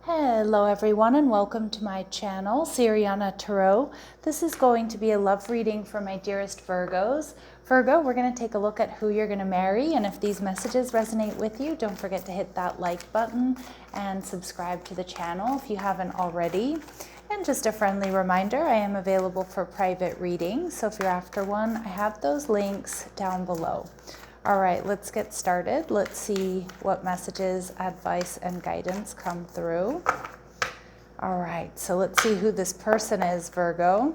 Hello everyone and welcome to my channel, Siriana Tarot. This is going to be a love reading for my dearest Virgos. Virgo, we're going to take a look at who you're going to marry, and if these messages resonate with you, don't forget to hit that like button and subscribe to the channel if you haven't already. And just a friendly reminder, I am available for private readings, so if you're after one, I have those links down below. All right, let's get started. Let's see what messages, advice, and guidance come through. All right, so let's see who this person is, Virgo.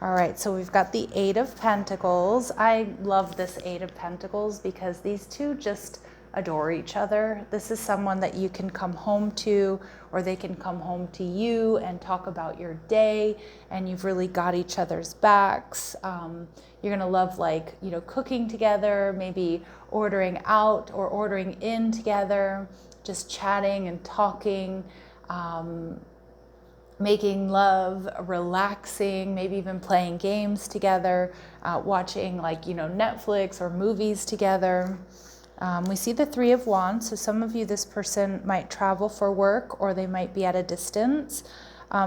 All right, so we've got the Eight of Pentacles. I love this Eight of Pentacles because these two just adore each other. This is someone that you can come home to, or they can come home to you and talk about your day, and you've really got each other's backs. You're gonna love, like, cooking together, maybe ordering out or ordering in together, just chatting and talking, making love, relaxing, maybe even playing games together, watching Netflix or movies together. We see the Three of Wands, so some of you, this person might travel for work or they might be at a distance.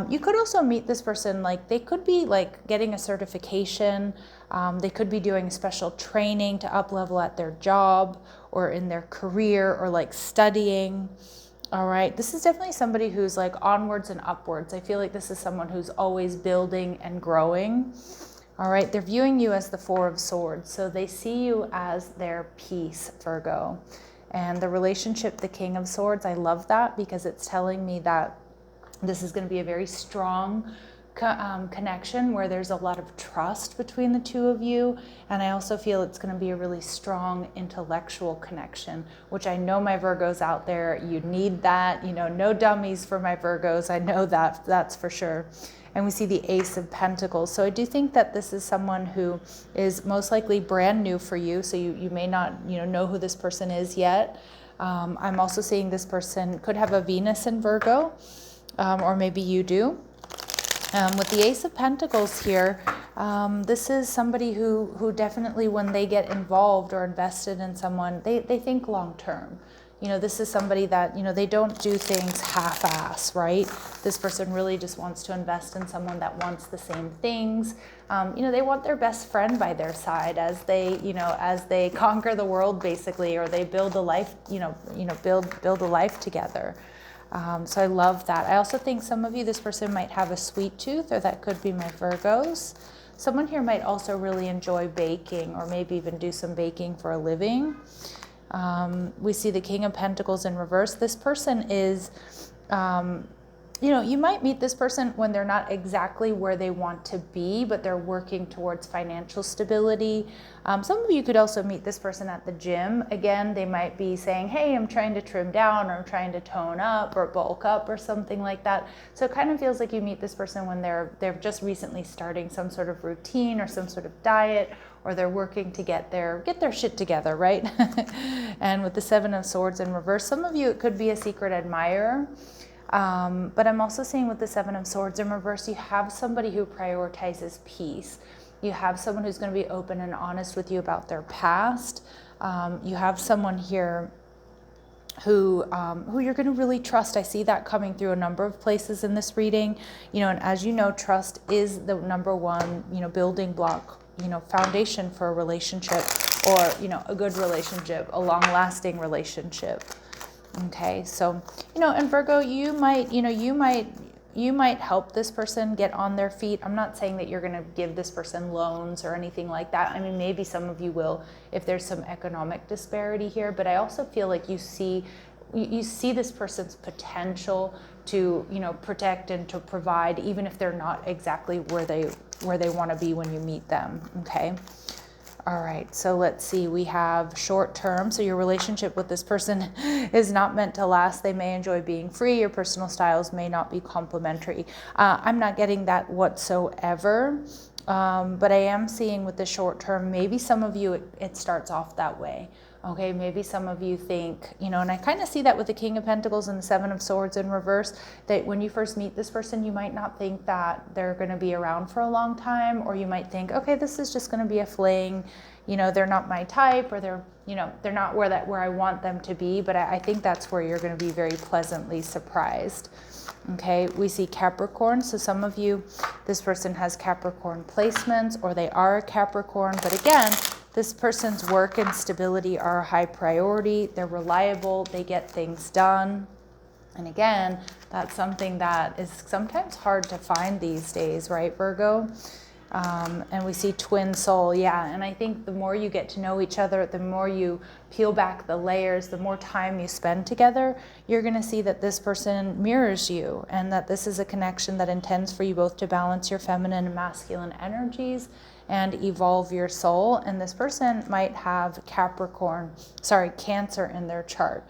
You could also meet this person, they could be getting a certification, they could be doing special training to up level at their job or in their career, or studying. All right, this is definitely somebody who's onwards and upwards. I feel like this is someone who's always building and growing. All right, they're viewing you as the Four of Swords, so they see you as their peace, Virgo. And the relationship, the King of Swords, I love that because it's telling me that this is going to be a very strong connection where there's a lot of trust between the two of you. And I also feel it's going to be a really strong intellectual connection, which I know my Virgos out there, you need that. No dummies for my Virgos. I know that, that's for sure. And we see the Ace of Pentacles. So I do think that this is someone who is most likely brand new for you. So you may not know who this person is yet. I'm also seeing this person could have a Venus in Virgo, or maybe you do. With the Ace of Pentacles here, this is somebody who definitely, when they get involved or invested in someone, they think long term. This is somebody that, they don't do things half-ass, right? This person really just wants to invest in someone that wants the same things. They want their best friend by their side as they conquer the world, basically, or they build a life, build a life together. So I love that. I also think some of you, this person might have a sweet tooth, or that could be my Virgos. Someone here might also really enjoy baking, or maybe even do some baking for a living. We see the King of Pentacles in reverse. This person is, you might meet this person when they're not exactly where they want to be, but they're working towards financial stability. Some of you could also meet this person at the gym. Again, they might be saying, hey, I'm trying to trim down, or I'm trying to tone up or bulk up or something like that. So it kind of feels like you meet this person when they're just recently starting some sort of routine or some sort of diet, or they're working to get their shit together, right? And with the Seven of Swords in reverse, some of you, it could be a secret admirer. But I'm also seeing with the Seven of Swords in reverse, you have somebody who prioritizes peace. You have someone who's going to be open and honest with you about their past. You have someone here who you're going to really trust. I see that coming through a number of places in this reading. And as you know, trust is the number one, building block, foundation for a relationship, or, a good relationship, a long-lasting relationship. Okay, so, and Virgo, you might help this person get on their feet. I'm not saying that you're going to give this person loans or anything like that. I mean, maybe some of you will if there's some economic disparity here, but I also feel like you see this person's potential to, protect and to provide, even if they're not exactly where they want to be when you meet them. Okay. All right, so let's see, we have short term. So your relationship with this person is not meant to last. They may enjoy being free. Your personal styles may not be complementary. I'm not getting that whatsoever. But I am seeing with the short term, maybe some of you, it starts off that way. Okay, maybe some of you think, and I kind of see that with the King of Pentacles and the Seven of Swords in reverse, that when you first meet this person, you might not think that they're going to be around for a long time, or you might think, okay, this is just going to be a fling, they're not my type, or they're not where I want them to be. But I think that's where you're going to be very pleasantly surprised. Okay, we see Capricorn. So some of you, this person has Capricorn placements or they are a Capricorn. But again, this person's work and stability are a high priority. They're reliable. They get things done. And again, that's something that is sometimes hard to find these days, right, Virgo? And we see twin soul, yeah. And I think the more you get to know each other, the more you peel back the layers, the more time you spend together, you're going to see that this person mirrors you and that this is a connection that intends for you both to balance your feminine and masculine energies and evolve your soul. And this person might have Cancer in their chart.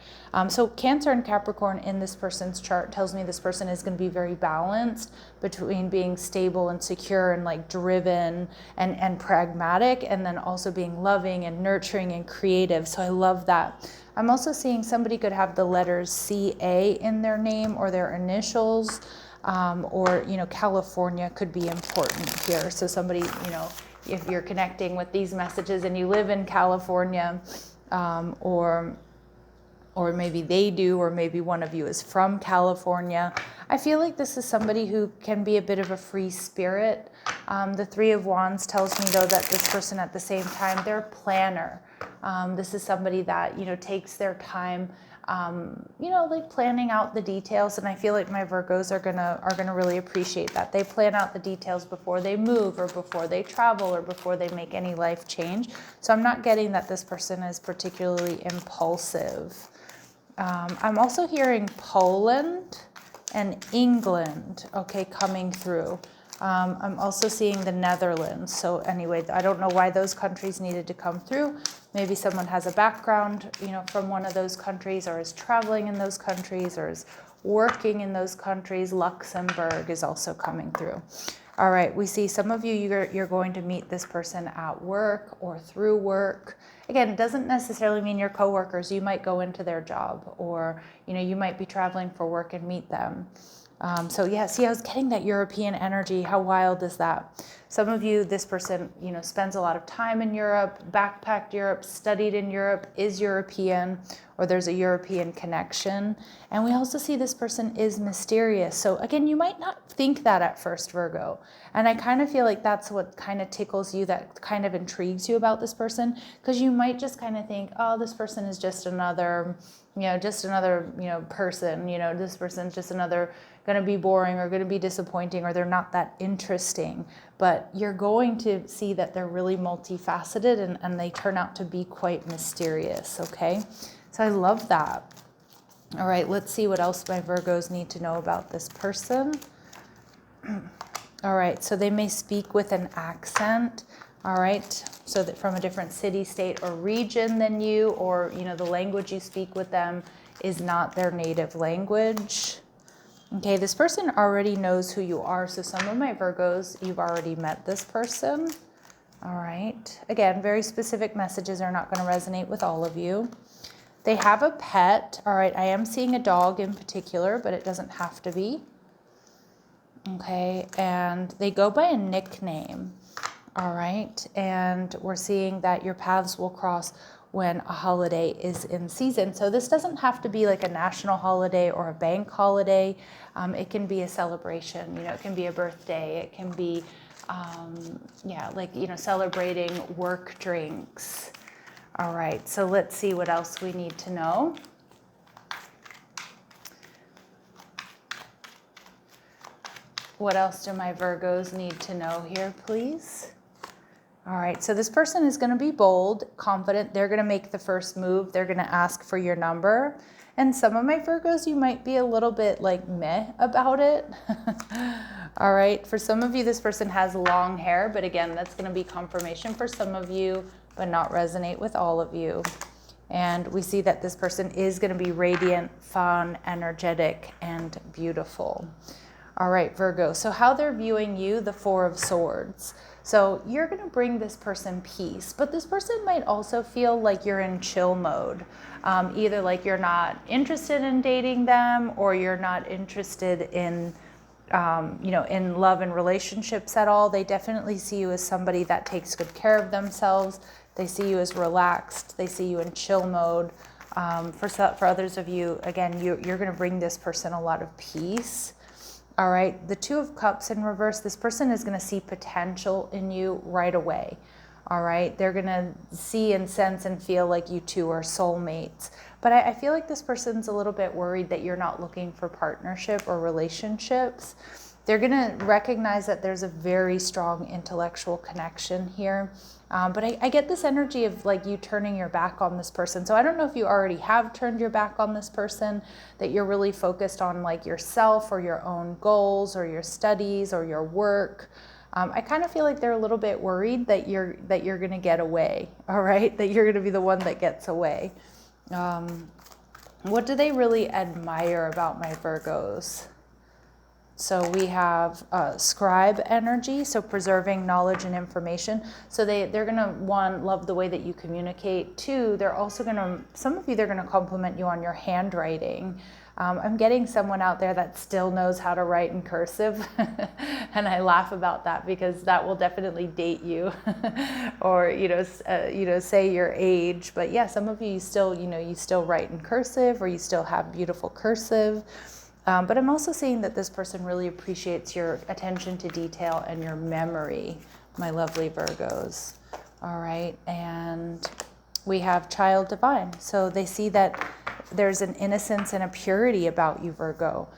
So Cancer and Capricorn in this person's chart tells me this person is going to be very balanced between being stable and secure and like driven and pragmatic, and then also being loving and nurturing and creative. So I love that. I'm also seeing somebody could have the letters CA in their name or their initials, or, you know, California could be important here. So somebody, you know, if you're connecting with these messages and you live in California, or maybe they do, or maybe one of you is from California. I feel like this is somebody who can be a bit of a free spirit. The Three of Wands tells me, though, that this person at the same time, they're a planner. This is somebody that, you know, takes their time, you know, like planning out the details. And I feel like my Virgos are gonna really appreciate that. They plan out the details before they move or before they travel or before they make any life change. So I'm not getting that this person is particularly impulsive. I'm also hearing Poland and England, okay, coming through. I'm also seeing the Netherlands. So anyway, I don't know why those countries needed to come through. Maybe someone has a background, you know, from one of those countries, or is traveling in those countries, or is working in those countries. Luxembourg is also coming through. All right, we see some of you, you're going to meet this person at work or through work. Again, it doesn't necessarily mean you're coworkers. You might go into their job, or, you know, you might be traveling for work and meet them. So yeah, see, I was getting that European energy. How wild is that? Some of you, this person, you know, spends a lot of time in Europe, backpacked Europe, studied in Europe, is European, or there's a European connection. And we also see this person is mysterious. So again, you might not think that at first, Virgo. And I kind of feel like that's what kind of tickles you, that kind of intrigues you about this person, because you might just kind of think, oh, this person is just another, you know, person, you know, this person's just another going to be boring or going to be disappointing, or they're not that interesting. But you're going to see that they're really multifaceted, and they turn out to be quite mysterious, okay? So I love that. All right, let's see what else my Virgos need to know about this person. All right, so they may speak with an accent. All right, so that from a different city, state, or region than you, or, you know, the language you speak with them is not their native language. Okay, this person already knows who you are. So some of my Virgos, you've already met this person. All right, again, very specific messages are not going to resonate with all of you. They have a pet. All right, I am seeing a dog in particular, but it doesn't have to be. Okay, and they go by a nickname. All right, and we're seeing that your paths will cross when a holiday is in season. So this doesn't have to be like a national holiday or a bank holiday. It can be a celebration, you know, it can be a birthday. It can be, yeah, like, you know, celebrating work drinks. All right, so let's see what else we need to know. What else do my Virgos need to know here, please? All right, so this person is going to be bold, confident. They're going to make the first move. They're going to ask for your number. And some of my Virgos, you might be a little bit like meh about it. All right, for some of you, this person has long hair, but again, that's going to be confirmation for some of you, but not resonate with all of you. And we see that this person is going to be radiant, fun, energetic, and beautiful. All right, Virgo, so how they're viewing you, the Four of Swords. So you're going to bring this person peace, but this person might also feel like you're in chill mode. Either like you're not interested in dating them, or you're not interested in, you know, in love and relationships at all. They definitely see you as somebody that takes good care of themselves. They see you as relaxed. They see you in chill mode. For others of you, again, you're going to bring this person a lot of peace. All right, the Two of Cups in reverse, this person is going to see potential in you right away. All right, they're going to see and sense and feel like you two are soulmates. But I feel like this person's a little bit worried that you're not looking for partnership or relationships. They're going to recognize that there's a very strong intellectual connection here. But I get this energy of like you turning your back on this person. So I don't know if you already have turned your back on this person, that you're really focused on like yourself or your own goals or your studies or your work. I kind of feel like they're a little bit worried that you're going to get away, all right? That you're going to be the one that gets away. What do they really admire about my Virgos? So we have scribe energy, so preserving knowledge and information. So they're going to, one, love the way that you communicate. Two, they're also going to, some of you, they're going to compliment you on your handwriting. I'm getting someone out there that still knows how to write in cursive. And I laugh about that because that will definitely date you or, say your age. But yeah, some of you still, you still write in cursive or you still have beautiful cursive. But I'm also seeing that this person really appreciates your attention to detail and your memory, my lovely Virgos. All right, and we have child divine. So they see that there's an innocence and a purity about you, Virgo.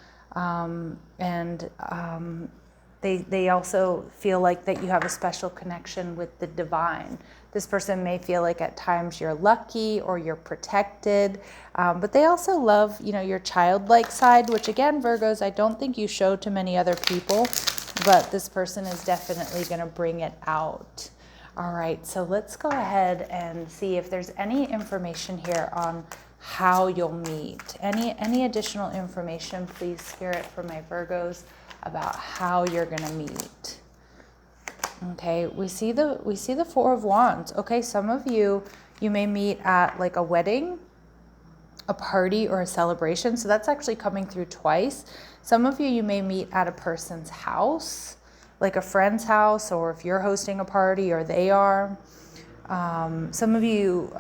They also feel like that you have a special connection with the divine. This person may feel like at times you're lucky or you're protected, but they also love, your childlike side, which again, Virgos, I don't think you show to many other people, but this person is definitely going to bring it out. All right, so let's go ahead and see if there's any information here on how you'll meet. Any additional information, please, Spirit, for my Virgos about how you're going to meet. Okay, we see the Four of Wands. Okay, some of you may meet at like a wedding, a party, or a celebration. So that's actually coming through twice. Some of you may meet at a person's house, like a friend's house, or if you're hosting a party or they are. Some of you,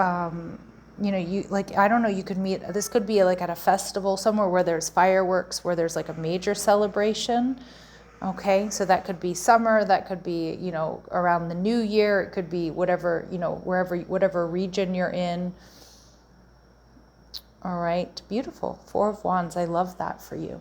you like, I don't know, you could meet, this could be like at a festival somewhere where there's fireworks, where there's like a major celebration. Okay, so that could be summer, that could be, around the new year, it could be whatever, whatever region you're in. All right, beautiful. Four of Wands, I love that for you.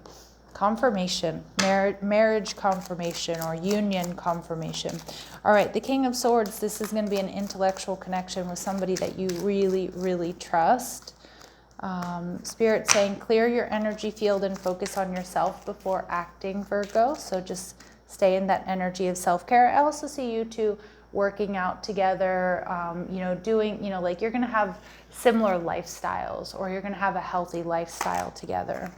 Confirmation, marriage confirmation or union confirmation. All right, the King of Swords, this is going to be an intellectual connection with somebody that you really, really trust. Spirit saying clear your energy field and focus on yourself before acting, Virgo. So just stay in that energy of self-care. I also see you two working out together, doing, like you're going to have similar lifestyles or you're going to have a healthy lifestyle together.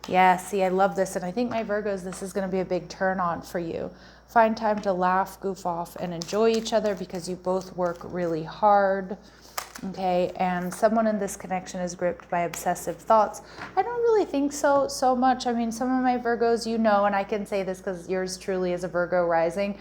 Yeah, see, I love this. And I think my Virgos, this is going to be a big turn on for you. Find time to laugh, goof off, and enjoy each other because you both work really hard. Okay, and someone in this connection is gripped by obsessive thoughts. I don't really think so much. I mean, some of my Virgos, and I can say this because yours truly is a Virgo rising,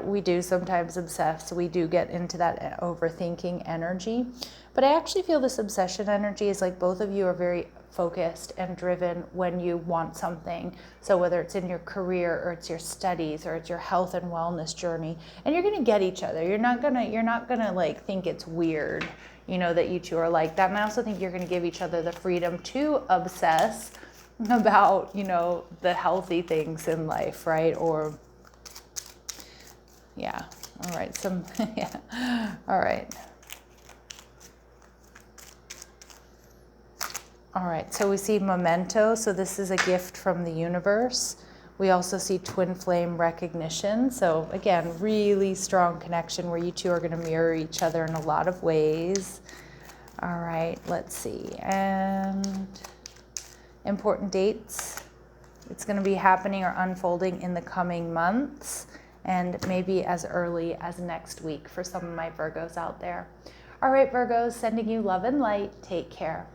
we do sometimes obsess. We do get into that overthinking energy. But I actually feel this obsession energy is like both of you are very focused and driven when you want something. So whether it's in your career or it's your studies or it's your health and wellness journey, and you're going to get each other. You're not going to like think it's weird, that you two are like that. And I also think you're going to give each other the freedom to obsess about, the healthy things in life, right? Or yeah. All right. Yeah. All right. All right, so we see memento. So this is a gift from the universe. We also see twin flame recognition. So again, really strong connection where you two are going to mirror each other in a lot of ways. All right, let's see. And important dates. It's going to be happening or unfolding in the coming months and maybe as early as next week for some of my Virgos out there. All right, Virgos, sending you love and light. Take care.